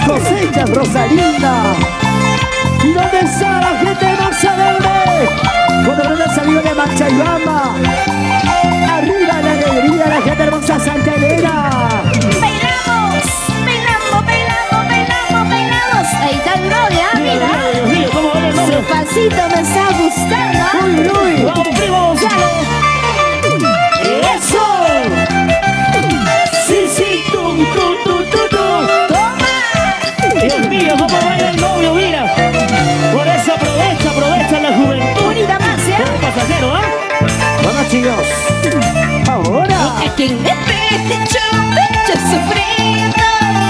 Cosechas, Rosalinda. ¿Y dónde está la gente de Mancha Verde? Cuando van a salir de Manchayama. Arriba la alegría, la gente hermosa Santa Elena. Bailamos, bailamos, bailamos, bailamos, bailamos. Ahí está el novia, mira. ¿Cómo va el novio? Su pasito me está gustando. Uy, uy. Vamos, primo, dale. ¡Eso! Sí, sí, tum, tum, tum, tum, tum. Dios mío, cómo baila el novio, mira. Por eso aprovecha la juventud. Unida más, ¿eh? Como pasajero, ¿ah? Vamos, chicos. Ahora. Aquí en el pecho sufriendo.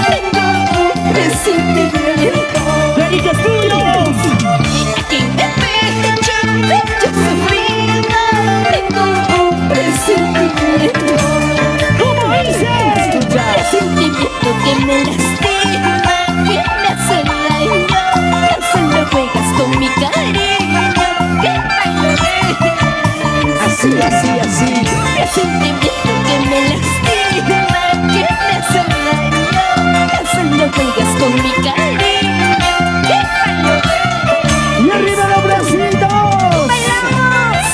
Tengo un presentimiento. ¡Felices tuyos! Aquí en el pecho sufriendo. Tengo un presentimiento. ¿Cómo dices? Presentimiento que me lastima, que me hace daño. Solo juegas con mi cariño. Que bailo de Así. presentimiento que me lastima, que me hace daño. Solo juegas con mi cariño. Que bailo de ¡Y arriba los bracitos! ¡Bailamos!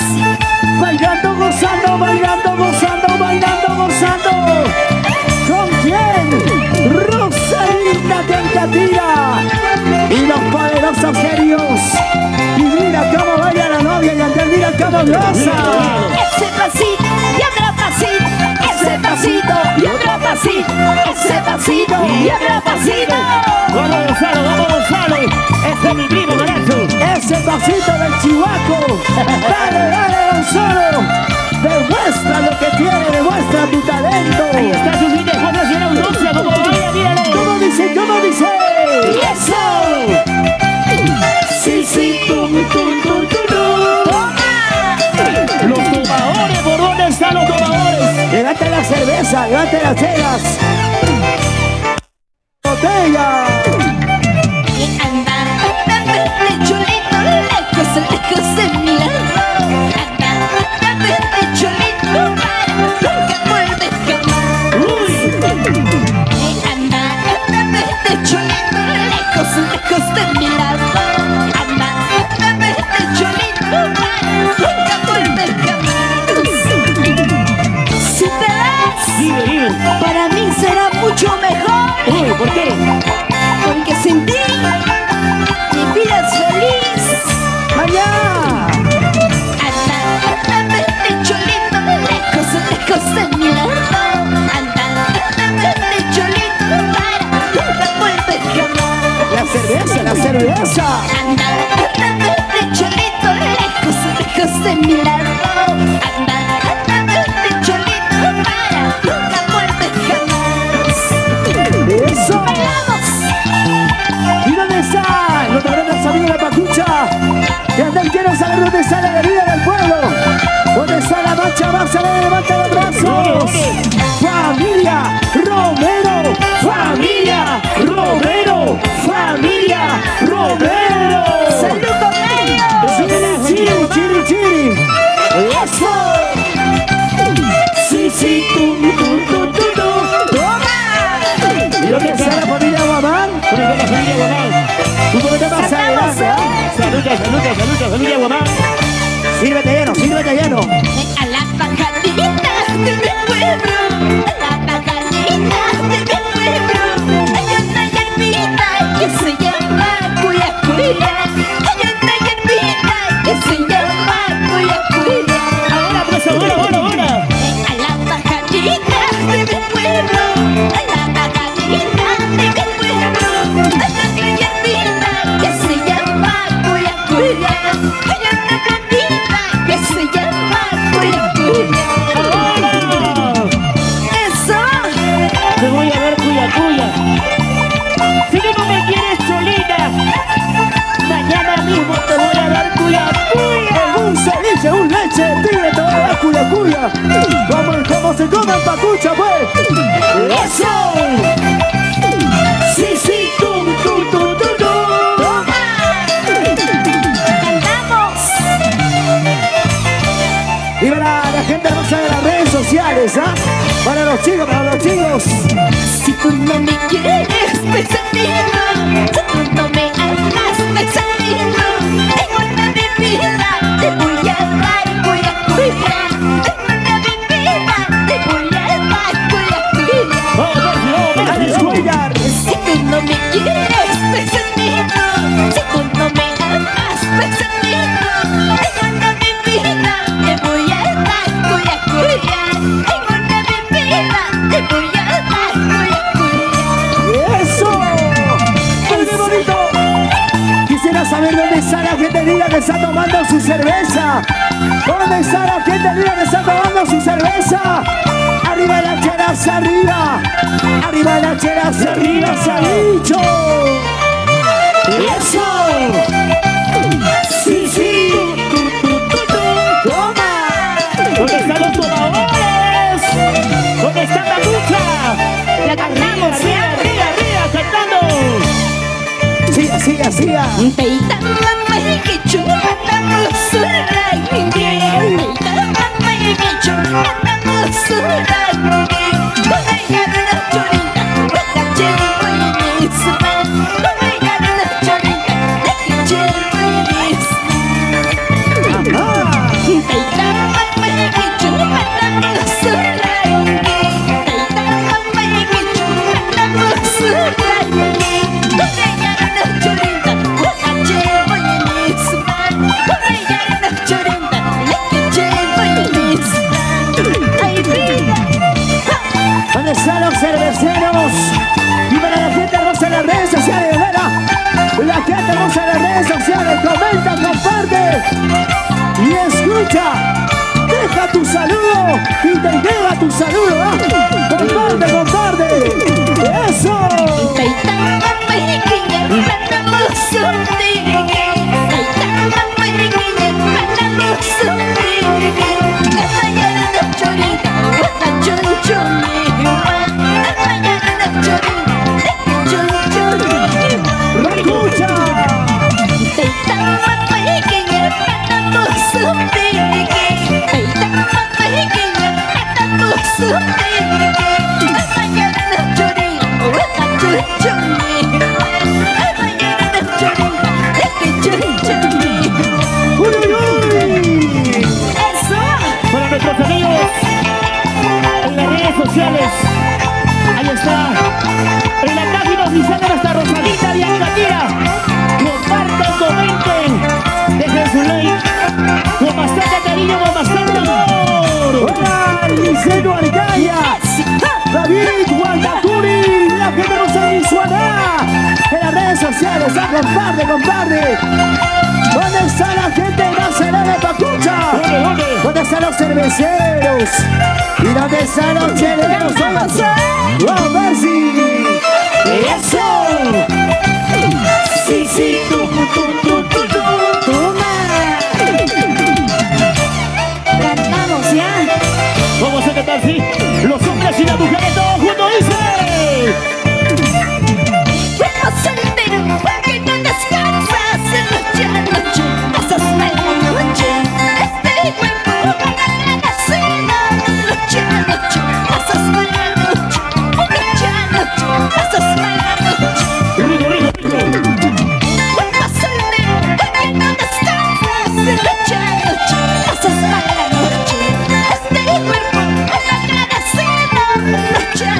Bailando, gozando, bailando, gozando, bailando, gozando. ¿Con quién? Rosalinda Tentatira y los poderosos genios. Y mira cómo baila la novia y Andrés, mira cómo goza. Ese pasito y otro pasito, ese pasito y otro pasito, ese pasito y otro pasito. Vamos Gonzalo, ese es mi primo Lorenzo. Ese pasito del chihuaco. Dale, Gonzalo. Demuestra lo que tiene, demuestra tu talento. Ahí está su líder, Juan Nacional Dulce, como baila, míralo. ¿Cómo dice? ¡Y eso! Sí, tum, tum, tum, tum, tum. ¡Toma! Los tomadores, ¿por dónde están los tomadores? Levante la cerveza, levante las chelas. Botella. Y anda chulito, lejos de mi lado. Anda chulito, nunca vuelve jamás. Y anda chulito, lejos de mi lado. Anda chulito, nunca vuelve jamás. Si te vas, Dime. para mí será mucho mejor. Uy, ¿por qué? Magdalena, levanta los brazos. Familia Romero, familia Romero, familia Romero. ¡Salud con ellos! Chiri, chiri, chiri, chiri. Eso. Sí, sí, tú. ¡Toma! ¿Y dónde está la familia Guamán? ¿Dónde está la familia Guamán? Un poquito más adelante, ¿ah? Familia Guamán. Sírvete lleno. A la bajadita de mi pueblo, a la bajadita de mi pueblo, hay una hierbita que se llama cuya cuya. Hay una hierbita que se llama cuya cuya. Ahora, pues, ahora. A la bajadita de mi pueblo, a la bajadita de mi pueblo, hay una hierbita que se llama cuya cuya. Hay una plantita que se llama cuya cuya. Eso. Te voy a dar cuya. Si tú no me quieres solita, mañana mismo te voy a dar cuya. Un ceviche, un leche, tigre, te voy a dar cuya. Como se come en Pacucha, pues. ¡Eso! Sí, sí, tú. Toma. Cantamos. Y para la gente hermosa de las redes sociales, ¿ah? Para los chicos. Si tú no me quieres, pensamiento, si tú no me amas, pensamiento, en una bebida te voy a dar cuya cuya. En una bebida te voy a dar cuya cuya. Dale, Squillar. Si tú no me quieres, pensamiento, si tú no me amas, pensamiento, en una bebida te voy a dar cuya cuya. En una bebida te voy a dar cuya cuya. ¡Eso! ¡Qué bonito! Quisiera saber dónde está la gente linda que está tomando su cerveza. ¿Dónde está la gente linda que está tomando su cerveza? Arriba las chelas, arriba. Arriba las chelas, arriba, se ha dicho. ¡Eso! Sí, sí. ¡Toma! ¿Dónde están los tomadores? ¿Dónde está Pacucha? La cantamos, Arriba, cantando. Siga. Peita mamá y que chupamos su rangue. Peita mamá y que chupamos su rangue. Con ella una chorita, con la cherry y misma. Con ella una chorita, la cherry y misma. Peita mamá y que chupamos su rangue. Peita mamá y que chupamos su rangue. Con ella una chorita, con la cherry y misma. Con ella una chorita, la cherry y misma. Ay, vida. ¿Dónde están los cerveceros? Y para la gente hermosa en las redes sociales, ¿verdad? La gente hermosa en las redes sociales, comenta, comparte y escucha. Deja tu saludo y te entrega tu saludo, ¿ah? Comparte. ¡Eso! Peita mamá y que ya mandamos un tigre. Peita mamá y que ya mandamos un tigre. Que mañana una chorita, una chonchonigua. Que mañana una chorita, una chonchonigua. ¡Escucha! Peita mamá y que ya mandamos un tigre. Peita mamá y que ya mandamos un tigre. Que mañana una chorita, una chonchonigua. Que mañana una chorita, una chonchonigua. ¡Uy! Eso. Para nuestros amigos en las redes sociales. Ahí está. En la página oficial de nuestra Rosalita Biancaquera. Compartan, comenten. Dejen su like. Con bastante cariño, con bastante amor. ¡Hola! Liceno Argaya, David Guantacuri, la gente no se visualiza en las redes sociales, ¿ah? Comparte. ¿Dónde está la gente más de Pacucha? ¿Dónde están los cerveceros? ¿Y dónde están los cheleros? ¡Vamos a ver si! ¡Eso! Sí, tú. Cantamos ya.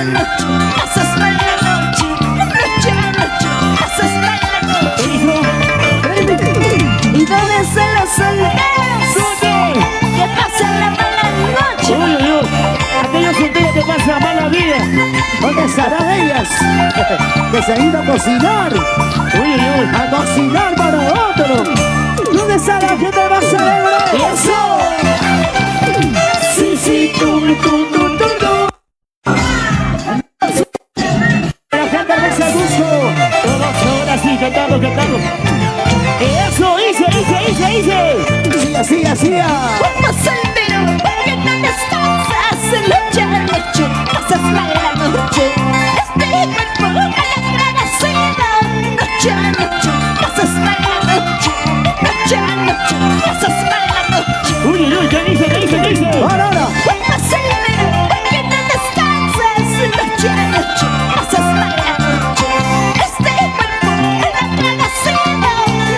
noche, pasas mal la noche, noche a noche, pasas mal la noche. ¿Y dónde están los solteros que pasan la mala noche? Uy, uy, uy. Aquellos solteros que pasan mala vida. ¿Dónde estarán ellas? Que se han ido a cocinar. Uy, uy, uy. A cocinar para otro. ¿Dónde está la gente más alegre? ¡Eso! Sí, sí, tú. La gente me hace gusto. Todos ahora sí, cantando. Eso, hice. Sí, así. Cuerpo soltero, porque no descansas noche a noche, pasas mal la noche. Este cuerpo malagradecido, noche a noche, pasas mal la noche, noche a noche, pasas mal la noche. Uy, uy, uy, ¿qué dice? Ahora. Cuerpo soltero, porque no descansas noche a noche, pasas mal la noche. Este cuerpo malagradecido,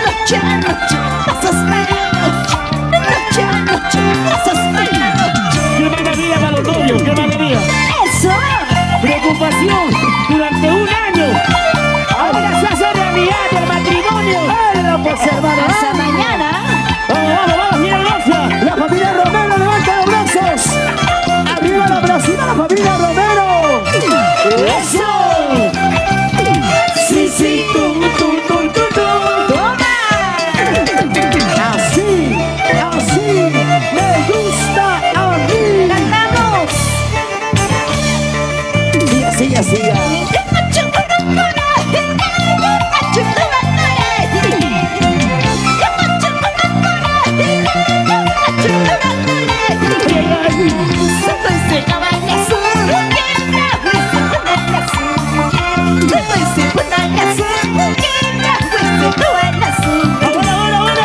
noche a noche, pasas mal la noche, noche a noche, pasas mal la noche. ¡Qué maravilla para los novios! ¡Qué maravilla! Eso. Preocupación durante un año. Ahora se hace realidad el matrimonio. ¡Hala, pues, hermano! Hasta mañana. Vamos, mira Rosa. La familia Romero levanta los brazos. Arriba la Brasil, la familia Romero. ¡Eso! Sí, tú. Toma. Así me gusta a mí. Cantamos. Sí, así. Ahora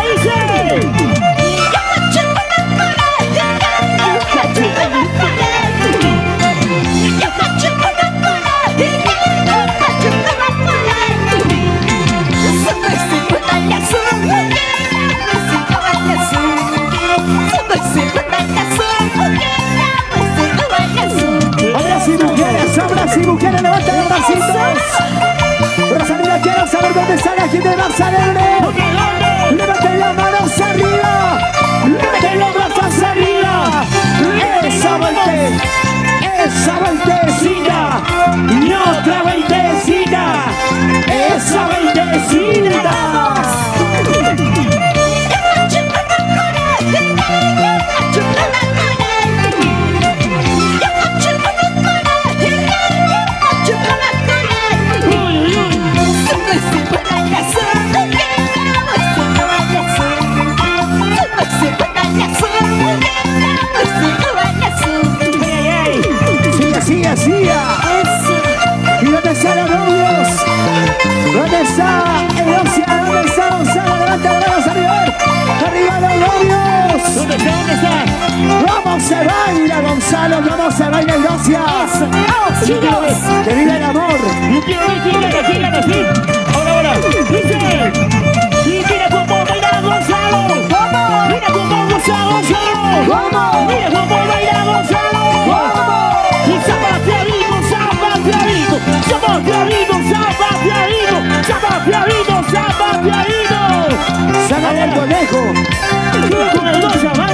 dice. Ahora sí, mujeres, levanten los bracitos. Rosalía, quiero saber dónde está la gente más alegre. Levanten las manos arriba. Levanten los brazos arriba. Esa vueltecita. Y otra vueltecita. Esa vueltecita. Así. ¿Y dónde están los novios? ¿Dónde está Elosia? ¿Dónde está Gonzalo? Levanta las manos arriba. ¡Arriba los novios! ¿Dónde está? ¿Cómo se baila, Gonzalo? ¿Cómo se baila Elosia? Chicos. ¡Que viva el amor! Yo quiero ver quién gana, sí. Ahora. Dice. Y mira cómo baila Gonzalo. Mira cómo goza Gonzalo. ¿Cómo? Mira cómo baila Gonzalo. ¿Cómo? Y zapateadito. ¡Sácale el conejo! Con el dos, vamos.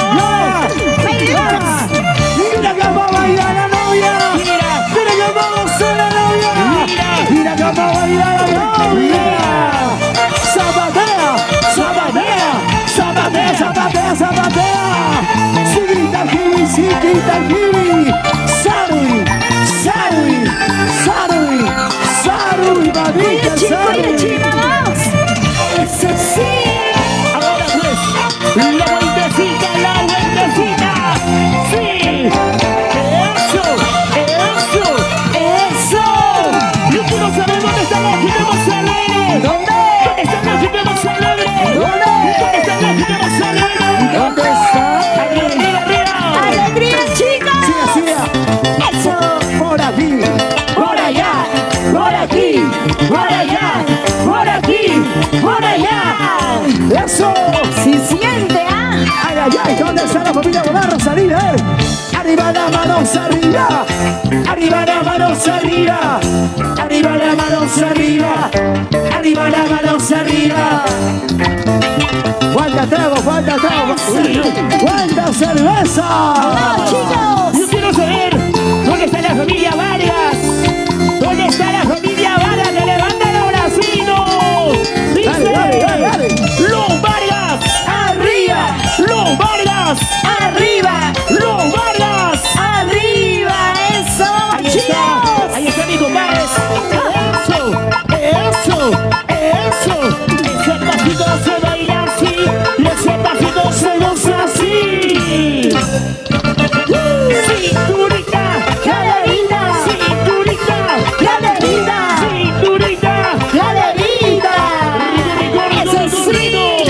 ¡Mira cómo baila la novia! ¡Mira cómo goza la novia! ¡Mira cómo baila la novia! ¡Zapatea! ¡Chiquita Kiwi! ¡Sarui! ¡Mamita Sarui! Eso sí. Ahora pues, la vueltecita. Sí. Eso. Yo quiero saber dónde está la gente más alegre. ¿Dónde está la gente más alegre? ¿Dónde está la gente más alegre? ¿Dónde está? Arriba. Alegría, chicos. Sí, arriba. Arriba las manos arriba. Arriba las manos arriba. Arriba las manos arriba. Falta trago, falta trago. ¡Cuánta cerveza! ¡Vamos, chicos! Yo quiero saber dónde está la familia Vargas. ¿Dónde está la familia Vargas? ¡Que levanten los bracitos! Dice, Dale, dale, dale, dale. ¡Los Vargas! ¡Arriba! ¡Los Vargas! ¡Arriba! ¡Los Vargas! ¡Arriba! ¡Eso! Ahí está, ¡Chicos! ahí está mi compadre. Eso, eso, eso. Ese pasito se baila así, y ese pasito se goza así. Cinturita, ¡Galerita! cinturita, ¡Galerita! cinturita. ¡Galerita! ¡Eso es free!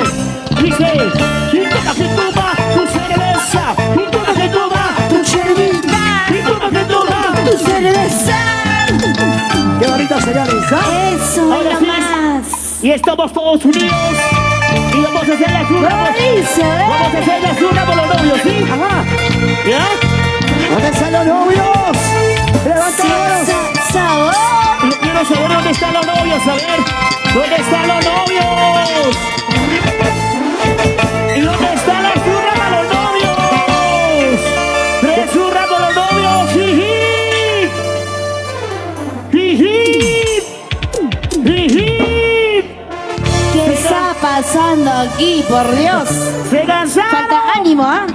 Dice, y toca que toma tu cerveza, y toca que toma ¡Tu chervita! y toca que toma ¡Tu cerveza! ¡Qué bonita señales! ¿Ah? ¡Eso! Ahora ¡Baila sí. más! Y estamos todos unidos y vamos a hacer la zurra. ¡Buenísimo! Vamos a hacer la zurra con los novios, ¿sí? Ajá. ¿Ya? ¿Dónde están los novios? ¡Levanta las manos! ¡Sabor! Yo quiero saber dónde están los novios, a ver. ¿Dónde están los novios? ¿Y dónde está la zurra para los novios? ¡Tres zurras para los novios! ¡Jiji! ¡Jiji! ¡Jiji! ¿Qué está pasando aquí, por Dios? ¡Se cansaron! Falta ánimo, ¿ah?